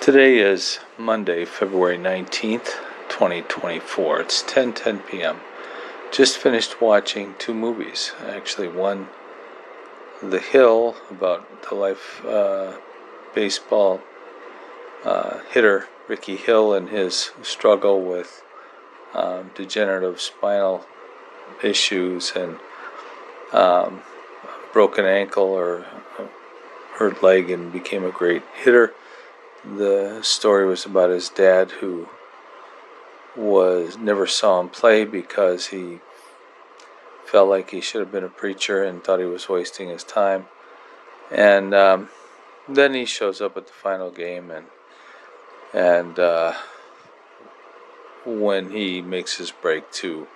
Today is Monday, February 19th, 2024. It's 10:10 p.m. Just finished watching two movies. Actually, one, The Hill, about the life baseball hitter Ricky Hill and his struggle with degenerative spinal issues and broken ankle or hurt leg, and became a great hitter. The story was about his dad, who never saw him play because he felt like he should have been a preacher and thought he was wasting his time. And then he shows up at the final game, and when he makes his break to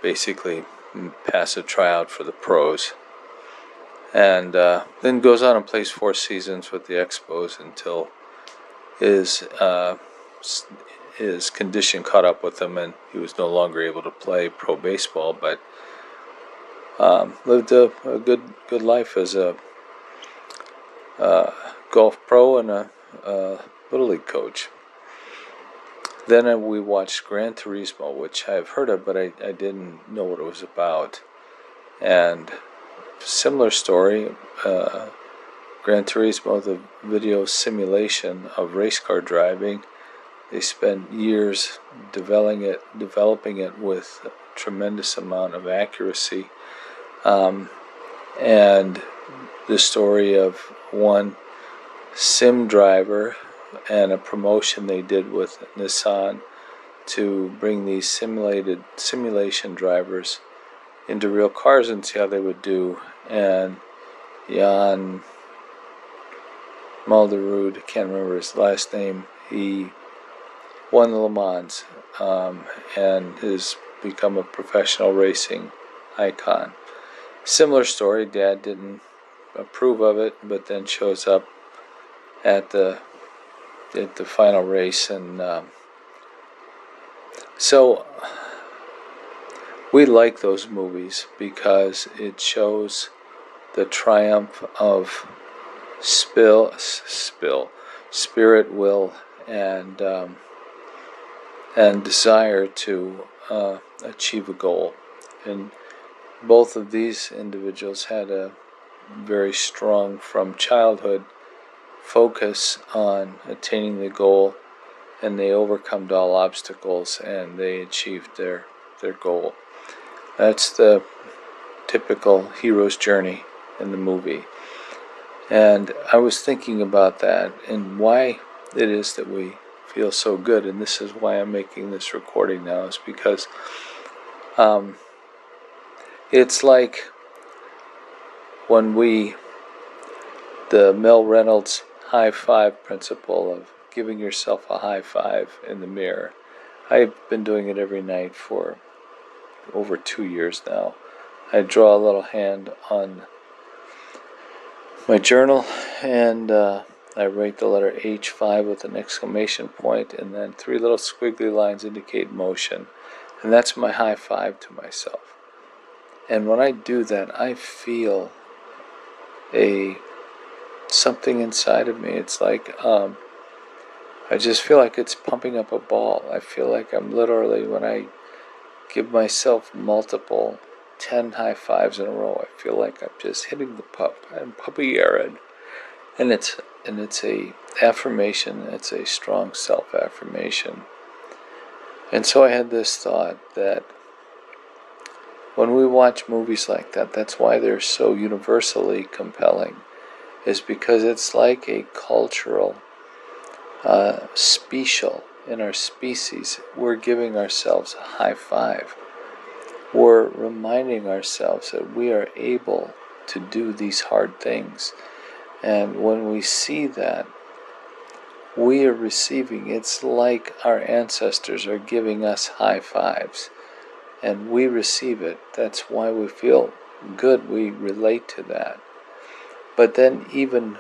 basically pass a tryout for the pros, and then goes on and plays 4 seasons with the Expos until his condition caught up with him and he was no longer able to play pro baseball, but lived a good life as a golf pro and a Little League coach. Then we watched Gran Turismo, which I've heard of, but I didn't know what it was about. And similar story, Gran Turismo, the video simulation of race car driving. They spent years developing it with a tremendous amount of accuracy. And the story of one sim driver and a promotion they did with Nissan to bring these simulation drivers into real cars and see how they would do. And Jan Malderud, I can't remember his last name, he won the Le Mans and has become a professional racing icon. Similar story, Dad didn't approve of it, but then shows up at the final race. And so we like those movies because it shows the triumph of spirit, will, and desire to achieve a goal. And both of these individuals had a very strong, from childhood, focus on attaining the goal, and they overcome all obstacles and they achieved their goal. That's the typical hero's journey in the movie. And I was thinking about that and why it is that we feel so good, and this is why I'm making this recording now, is because it's like when the Mel Reynolds high five principle of giving yourself a high five in the mirror. I've been doing it every night for over 2 years now. I draw a little hand on my journal, and I write the letter H5 with an exclamation point, and then 3 little squiggly lines indicate motion. And that's my high five to myself. And when I do that, I feel something inside of me. It's like I just feel like it's pumping up a ball. I feel like I'm literally, when I give myself multiple 10 high fives in a row, I feel like I'm just hitting the pup. I'm puppy Aaron. And it's a affirmation. It's a strong self-affirmation. And so I had this thought that when we watch movies like that, that's why they're so universally compelling, is because it's like a cultural special in our species. We're giving ourselves a high five. We're reminding ourselves that we are able to do these hard things. And when we see that, we are receiving, it's like our ancestors are giving us high fives. And we receive it. That's why we feel good. We relate to that. But then even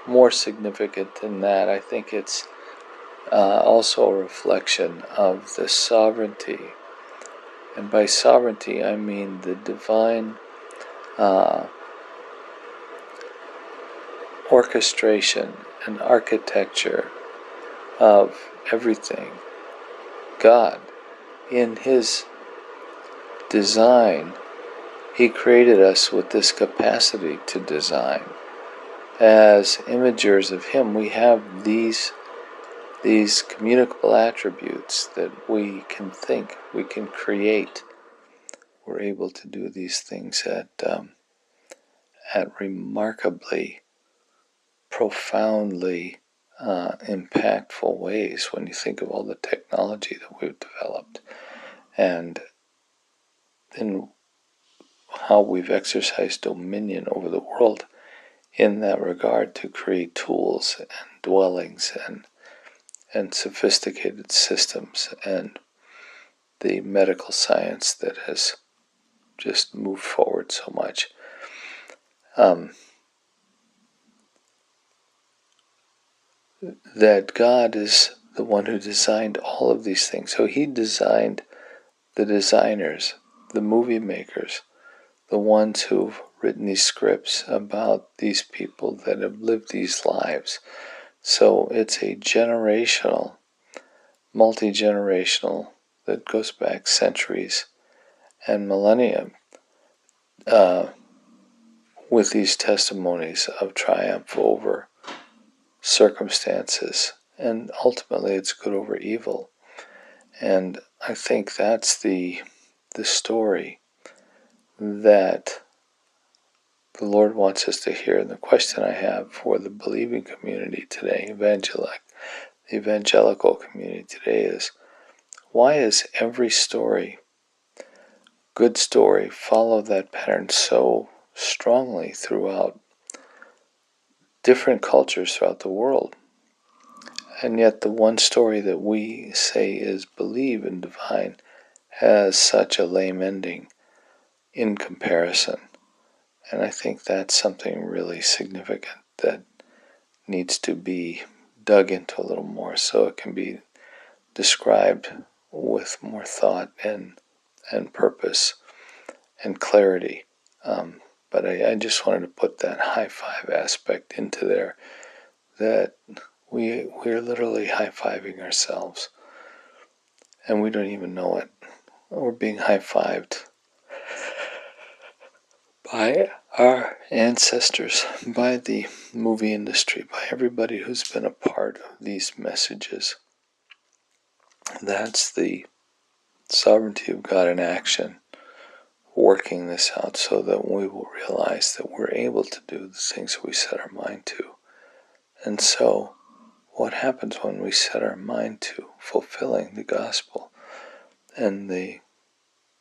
more significant than that, I think it's also a reflection of the sovereignty. And by sovereignty, I mean the divine orchestration an architecture of everything. God, in His design, He created us with this capacity to design. As imagers of Him, we have these communicable attributes that we can think, we can create. We're able to do these things at remarkably, profoundly impactful ways when you think of all the technology that we've developed, and in how we've exercised dominion over the world in that regard to create tools and dwellings and sophisticated systems, and the medical science that has just moved forward so much. That God is the one who designed all of these things. So He designed the designers, the movie makers, the ones who've written these scripts about these people that have lived these lives. So it's a generational, multi-generational, that goes back centuries and millennia, with these testimonies of triumph over circumstances, and ultimately it's good over evil. And I think that's the story that the Lord wants us to hear. And the question I have for the believing community today, the evangelical community today, is, why is every story, good story, follow that pattern so strongly throughout different cultures throughout the world? And yet the one story that we say is believe and divine has such a lame ending in comparison. And I think that's something really significant that needs to be dug into a little more so it can be described with more thought and purpose and clarity. But I just wanted to put that high five aspect into there, that we're literally high-fiving ourselves, and we don't even know it. We're being high-fived by our ancestors, by the movie industry, by everybody who's been a part of these messages. That's the sovereignty of God in action, working this out so that we will realize that we're able to do the things we set our mind to. And so, what happens when we set our mind to fulfilling the gospel and the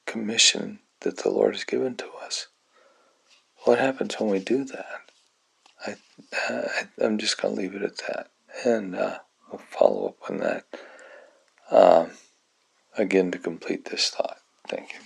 commission that the Lord has given to us? What happens when we do that? I'm just going to leave it at that, and we'll follow up on that again to complete this thought. Thank you.